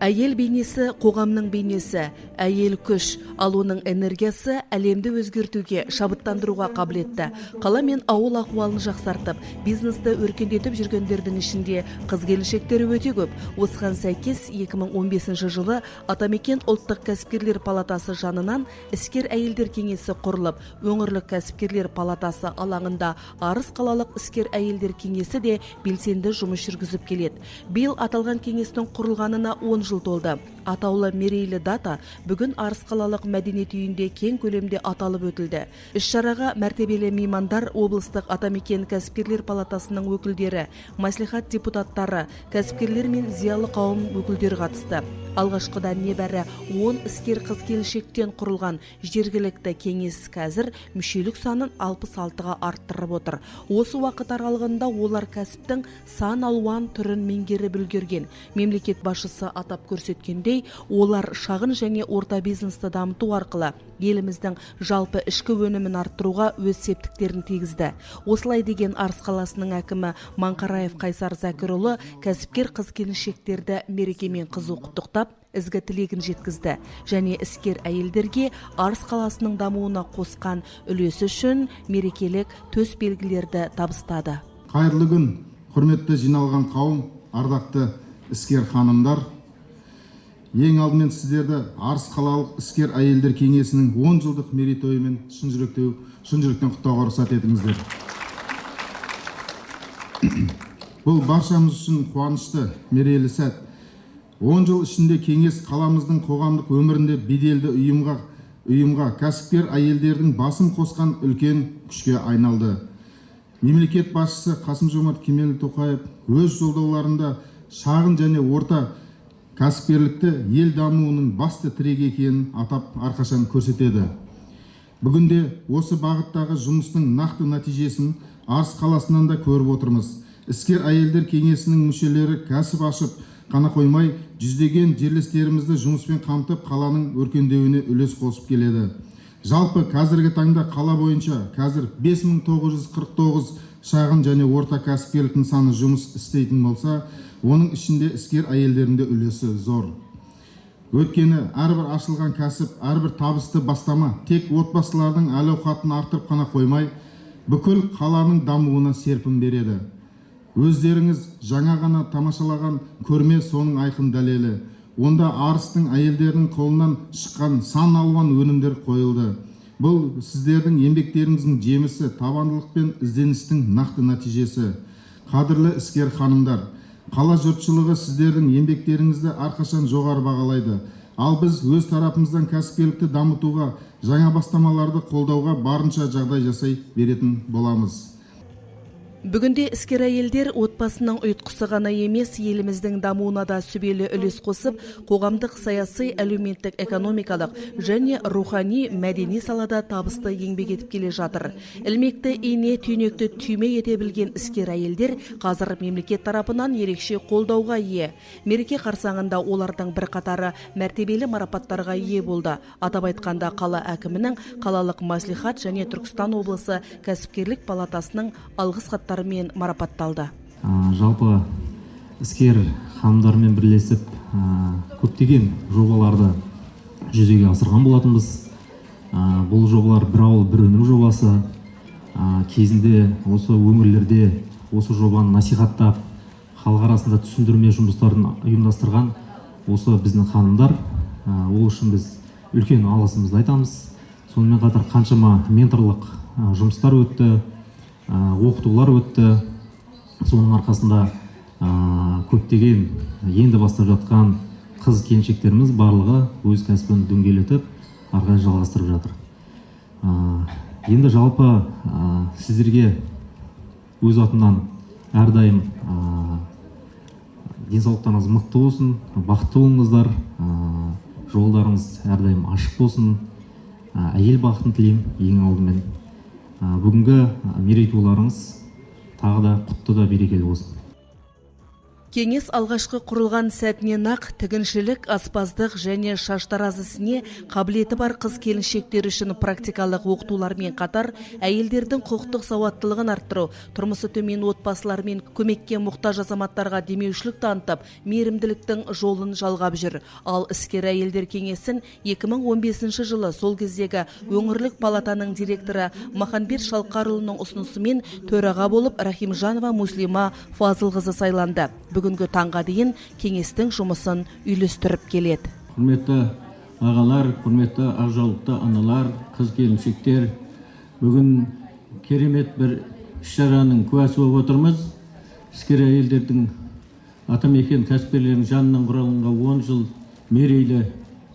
Әйел бейнесі қоғамның бейнесі, әйел күш, ал оның энергиясы әлемді өзгертуге, шабыттандыруға қабілетті. Қала мен ауыл ахуалын жақсартып, бизнесті өркендетіп жүргендердің ішінде қыз-келіншектері өте көп. Осыған сәйкес 2015 жылы Атамекен ұлттық кәсіпкерлер палатасы жанынан іскер әйелдер кеңесі құрылып, өңірлік кәсіпкерлер палатасы алаңында Арыс қалалық іскер әйелдер кеңесі де белсенді жұмыс жүргізіп келеді. Биыл аталған кеңестің құрылғанына 10 жыл толды. Атаулы мерейлі дата бүгін Арыс қалалық мәдениет үйінде кең көлемде аталып өтілді. Іс-шараға мәртебелі меймандар облыстық Атамекен кәсіпкерлер палатасының өкілдері, мәслихат депутаттары, кәсіпкерлер мен зиялы қауым өкілдері қатысты. Алғашқыда небәрі 10 іскер қыз-келіншектен құрылған жергілікті кеңес қазір мүшелік санын 66-ға арттырып отыр. Осы уақыт аралығында олар кәсіптің сан алуан түрін меңгеріп үлгерген. Мемлекет басшысы атап көрсеткендей, олар шағын және орта бизнесті дамыту арқылы еліміздің жалпы ішкі өнімін арттыруға өз септіктерін тигізді. Осылай деген Арыс қаласының әкімі Маңқараев Қайсар Зәкірұлы кәсіпкер қыз-келіншектерді мерекемен қызу құттықтап, ізгі тілегін жеткізді және іскер әйелдерге Арыс қаласының дамуына қосқан үлесі үшін мерекелік төс белгілерді табыстады. Қайырлы күн, құрметті жиналған қауым, ардақты іскер ханымдар. Ең алдымен сіздерді Арыс қалалық іскер әйелдер кеңесінің 10 жылдық мерейтойымен шын жүректен құттықтауға рұқсат етіңіздер. Бұл баршамыз үшін қуанышты, мерейлі сәт. 10 жыл ішінде кеңес қаламыздың қоғамдық өмірінде беделді ұйымға кәсіпкер әйелдердің басым қосқан үлкен күшке айналды. Мемлекет басшысы Қасым-Жомарт Кемелұлы Тоқаев өз жолдауларында шағын және орта кәсіпкерлікті ел дамуының басты тірегі екенін атап әрқашан көрсетеді. Бүгінде осы бағыттағы жұмыстың нақты нәтижесін Арыс қаласынан да көріп отырмыз. Іскер әйелдер кеңесінің мүшелері кәсіп ашып қана қоймай, жүздеген жерлестерімізді жұмыспен қамтып қаланың өркендеуіне үлес қосып келеді. Жалпы қазіргі таңда қала бойынша қазір 5949 шағын және орта кәсіпкерлік нысаны жұмыс істейтін болса, оның ішінде іскер әйелдерінде үлесі зор. Өйткені әрбір ашылған кәсіп, әрбір табысты бастама тек отбасылардың әл-ауқатын арттырып қана қоймай, бүкіл қаланың дамуына серпін береді. Өздеріңіз жаңа ғана тамашалаған көрме соның айқын дәлелі. Онда Арыстың әйелдерінің қолынан шыққан сан алуан өнімдер қойылды. Бұл сіздердің еңбектеріңіздің жемісі, табандылық пен ізденістің нақты нәтижесі. Қадірлі іскер ханымдар, қала жұртшылығы сіздердің еңбектеріңізді әрқашан жоғары бағалайды. Ал біз өз тарапымыздан кәсіпкерлікті дамытуға, жаңа бастамаларды қолдауға барынша жағдай жасай беретін боламыз. Бүгінде іскер әйелдер отбасының ұйытқысы ғана емес, еліміздің дамуына да сүбелі үлес қосып, қоғамдық, саяси, әлеуметтік, экономикалық және рухани, мәдени салада табысты еңбек етіп келе жатыр. Ілмекті ине, түйнекті түйме ете білген іскер әйелдер қазір мемлекет тарапынан ерекше қолдауға ие. Мереке қарсаңында олардың бірқатары мәртебелі марапаттарға ие болды. Атап айтқанда қала әкімінің, қалалық мәслихат және Түркістан облысы кәсіпкерлік палатасының алғыс хаттары мен марапатталды. Жалпы іскер ханымдармен бірлесіп көптеген жобаларды жүзеге асырған болатынбыз. Бұл жобалар бір ауыл бір өнім жобасы. Кезінде осы өңірлерде осы жобаны насихаттап, халық арасында түсіндірме жұмыстарын ұйымдастырған осы біздің ханымдар. Ол үшін біз үлкен алғысымызды айтамыз. Сонымен қатар қаншама менторлық жұмыстар өтті, оқытулар өтті. Соның арқасында көптеген енді бастап жатқан қыз-келіншектеріміз барлығы өз кәсібін дөңгелетіп, ары жалғастырып жатыр. Енді жалпы сіздерге өз атымнан әрдайым денсаулықтарыңыз мықты болсын, бақытты болыңыздар, жолдарыңыз әрдайым ашық болсын, әйел бақытын тілеймін ең алдымен. Бүгінгі мерейтойларыңыз тағы да құтты да берекелі болсын. Кеңес алғашқы құрылған сәтінен ақ тігіншілік, аспаздық және шаштараз ісіне қабілеті бар қыз келіншектер үшін практикалық оқытулармен қатар әйелдердің құқықтық сауаттылығын арттыру, тұрмысы төмен отбасылар мен көмекке мұқтаж азаматтарға демеушілік танытып, мейірімділіктің жолын жалғап жүр. Ал іскер әйелдер кеңесін 2015 жылы сол кездегі өңірлік палатаның директоры Маханбет Шалқарұлының ұсынысымен төраға болып Рахимжанова Муслима Фазылқызы сайланды. Бүгінгі таңға дейін кеңестің жұмысын үйлестіріп келеді. Құрметті ағалар, құрметті ақжаулықты аналар, қыз келіншектер, бүгін керемет бір іс-шараның куәсі болып отырмыз. Іскер әйелдердің атамекен кәсіпкерлерінің жанынан құралғанға 10 жыл мерейлі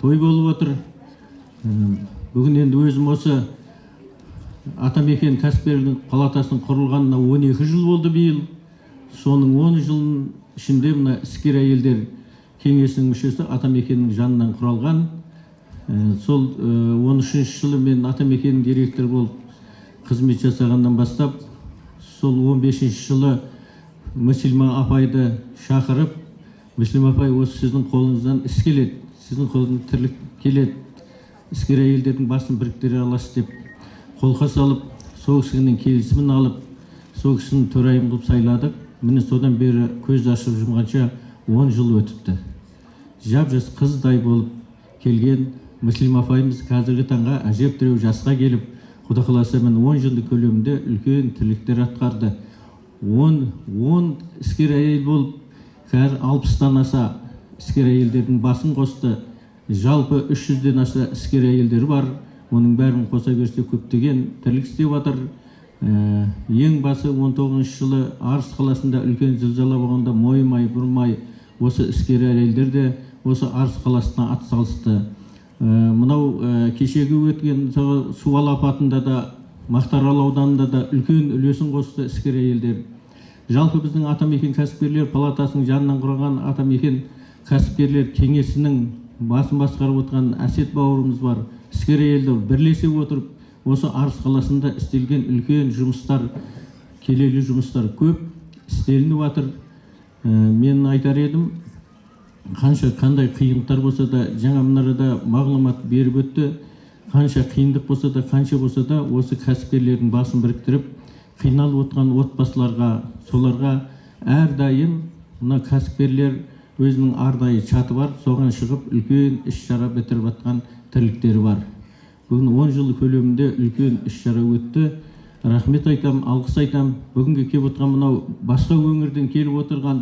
той болып отыр. Бүгін енді өзім осы атамекен кәсіпкерлерінің палатасының құрылғанына 12 жыл болды биыл. Соның 10 жылын ішінде мына іскер әйелдер кеңесінің мүшесі атамекеннің жанынан құралған. Сол 13 жылы мен атамекеннің директоры болып қызмет жасағаннан бастап, сол 15 жылы Мүслима апайды шақырып, Мүслима апай, осы сіздің қолыңыздан іс келеді, сіздің қолыңыздан тірлік келеді, іскер әйелдердің басын біріктіре аласыз деп қолқа салып, сол кісінің келісімін алып, сол кісінің төрайым қылып сайладық. Міне содан бері көз ашып жұмғанша 10 жыл өтіпті. Жап-жас қыздай болып келген Мүслима апайымыз қазіргі таңға әжептәуір жасқа келіп, Құда қаласа 10 жылдық көлемінде үлкен тірліктер атқарды. 10 іскер әйел болып, қазір 60-тан аса іскер әйелдердің басын қосты. Жалпы 300-ден аса іскер әйелдері бар. Оның бәрін қоса берсе көптеген тірлік істеп жатыр. Ең басы 19 жылы Арыс қаласында үлкен зілзала болғанда мойымай, бұрмай осы іскер әйелдер де осы Арыс қаласына атсалысты. Мынау кешегі өткен су апатында да, Мақтаарал ауданында да үлкен үлесін қосты іскер әйелдер. Жалпы біздің атамекен кәсіпкерлер палатасының жанынан құрған атамекен кәсіпкерлер кеңесінің басын басқарып отырған Әсет бауырымыз бар. Іскер әйелдер бірлесе отырып, осы Арыс қаласында істелген үлкен жұмыстар, келелі жұмыстар көп істелініп жатыр. Мен айтар едім, қандай қиындықтар болса да, жаңа мынарада мағлұмат беріп өтті. Қанша қиындық болса да, қанша болса да, осы кәсіпкерлердің басын біріктіріп, қиналып отырған отбасыларға, соларға әрдайым мына кәсіпкерлер өзінің арнайы чаты бар, соған шығып үлкен іс-шара бітіріп жатқан тірліктері бар. Бүгін 10 жыл көлемінде үлкен іс-шара өтті. Рахмет айтам, алғыс айтам. Бүгінгі келіп отырған мынау басқа өңірден келіп отырған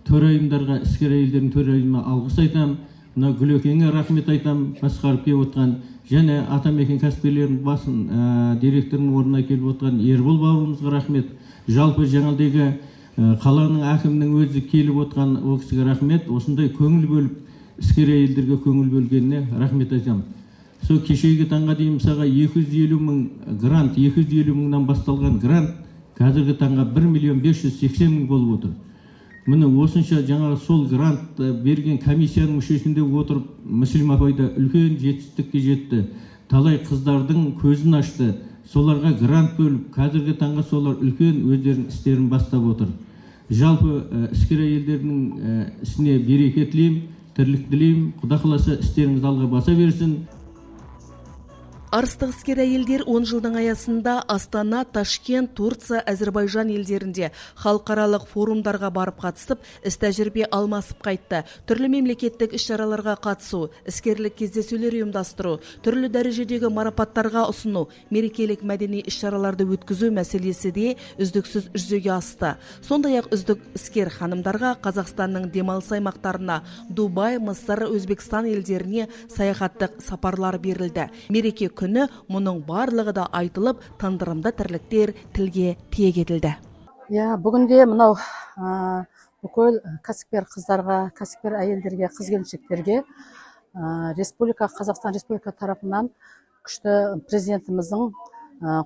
төрайымдарға, іскер әйелдердің төрайымына алғыс айтам. Мына Гүлекеңе рахмет айтам, басқарып келіп отырған. Және атамекен кәсіпкерлерінің басын директорының орнына келіп отырған Ербол бауырымызға рахмет. Жалпы жаңалдегі қаланың әкімінің өзі келіп отырған ол кісіге рахмет. Осындай көңіл бөліп, іскер әйелдерге көңіл бөлгеніне рахмет айтам. Сол кешегі таңға дейін мысалға 250 мың грант, 250 мыңнан басталған грант қазіргі таңға 1.580.000 болып отыр. Міне осынша жаңағы сол грант берген комиссияның мүшесінде отырып, Мүслима апайда үлкен жетістікке жетті. Талай қыздардың көзін ашты. Соларға грант бөліп, қазіргі таңға солар үлкен өздерінің істерін бастап отыр. Жалпы іскер әйелдерінің ісіне береке тілеймін, тірлік тілеймін. Құда қаласа істеріңіз алға баса берсін. Арыстық іскер әйелдер 10 жылдың аясында Астана, Ташкент, Турция, Әзербайжан елдерінде халықаралық форумдарға барып қатысып, іс-тәжірибе алмасып қайтты. Түрлі мемлекеттік іс-шараларға қатысу, іскерлік кездесулер ұйымдастыру, түрлі дәрежедегі марапаттарға ұсыну, мерекелік мәдени іс-шараларды өткізу мәселесі де үздіксіз жүзеге асты. Сондай-ақ үздік іскер ханымдарға Қазақстанның демалыс аймақтарына, Дубай, Мысыр, Өзбекстан елдеріне саяхаттық сапарлар берілді. Мереке күні мұның барлығы да айтылып, тындырымды тірліктер тілге тиек етілді. Бүгінде мынау бүкіл кәсіпкер қыздарға, кәсіпкер әйелдерге, қыз келіншектерге Қазақстан Республика тарапынан күшті президентіміздің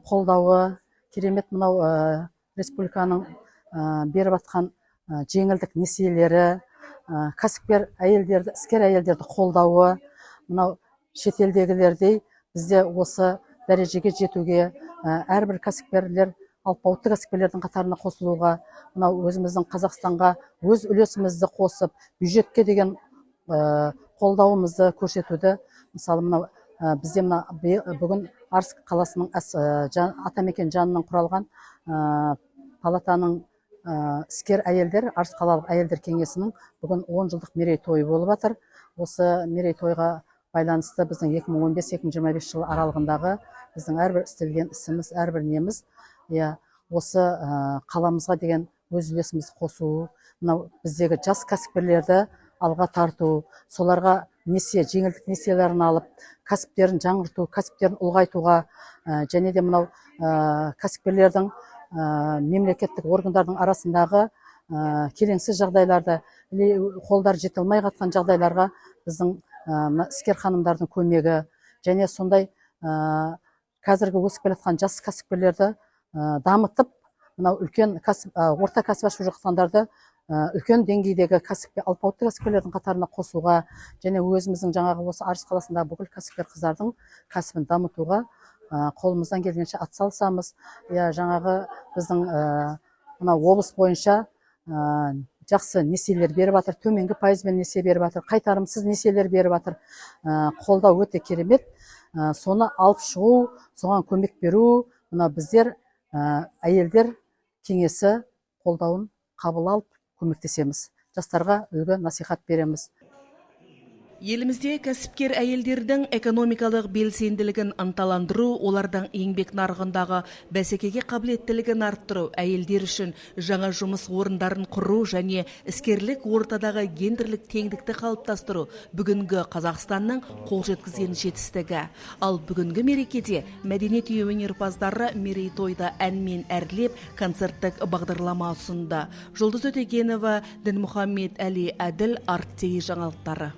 қолдауы, керемет мынау республиканың беріп жатқан жеңілдік несиелері, кәсіпкер әйелдерді, іскер әйелдерді қолдауы, мынау шетелдегілердей бізде осы дәрежеге жетуге әрбір кәсіпкерлер алпауытты кәсіпкерлердің қатарына қосылуға, мынау өзіміздің Қазақстанға өз үлесімізді қосып, бюджетке деген қолдауымызды көрсетуді, мысалы мынау бізде бүгін Арск қаласының атамекен жанынан құралған палатаның іскер әйелдер, Арск қалалық әйелдер кеңесінің бүгін 10 жылдық мерейтойы болып жатыр. Осы мерейтойға байланысты біздің 2015-2025 жылы аралығындағы біздің әрбір істелген ісіміз, әрбір неміз, осы қаламызға деген өз үлесімізді қосу, мынау біздегі жас кәсіпкерлерді алға тарту, соларға жеңілдік несиелерін алып, кәсіптерін жаңғырту, кәсіптерін ұлғайтуға, және де мынау кәсіпкерлердің мемлекеттік органдардың арасындағы келеңсіз жағдайларды, қолдар жете алмай жатқан жағдайларға біздің іскер ханымдардың көмегі, және сондай қазіргі өсіп келе жатқан жас кәсіпкерлерді дамытып, мынау үлкен орта кәсіп ашып жатқандарды үлкен деңгейдегі алпауытты кәсіпкерлердің қатарына қосуға, және өзіміздің жаңағы осы Арыс қаласындағы бүкіл кәсіпкер қыздардың кәсібін дамытуға қолымыздан келгенше атсалысамыз. Жаңағы біздің мынау облыс бойынша жақсы несиелер беріп жатыр, төменгі пайызбен несие беріп жатыр, қайтарымсыз несиелер беріп жатыр. Қолдау өте керемет. Соны алып шығу, соған көмек беру, мына біздер әйелдер кеңесі қолдауын қабыл алып көмектесеміз. Жастарға үлгі насихат береміз. Елімізде кәсіпкер әйелдердің экономикалық белсенділігін ынталандыру, олардың еңбек нарығындағы бәсекеге қабілеттілігін арттыру, әйелдер үшін жаңа жұмыс орындарын құру және іскерлік ортадағы гендерлік теңдікті қалыптастыру бүгінгі Қазақстанның қол жеткізген жетістігі. Ал бүгінгі мерекеде мәдениет үйі өнерпаздары мерейтойды әнмен әрлеп концерттік бағдарлама ұсынды. Жұлдыз Өтегенова, Дінмұхаммед Әли Әділ, Арт ТВ жаңалықтары.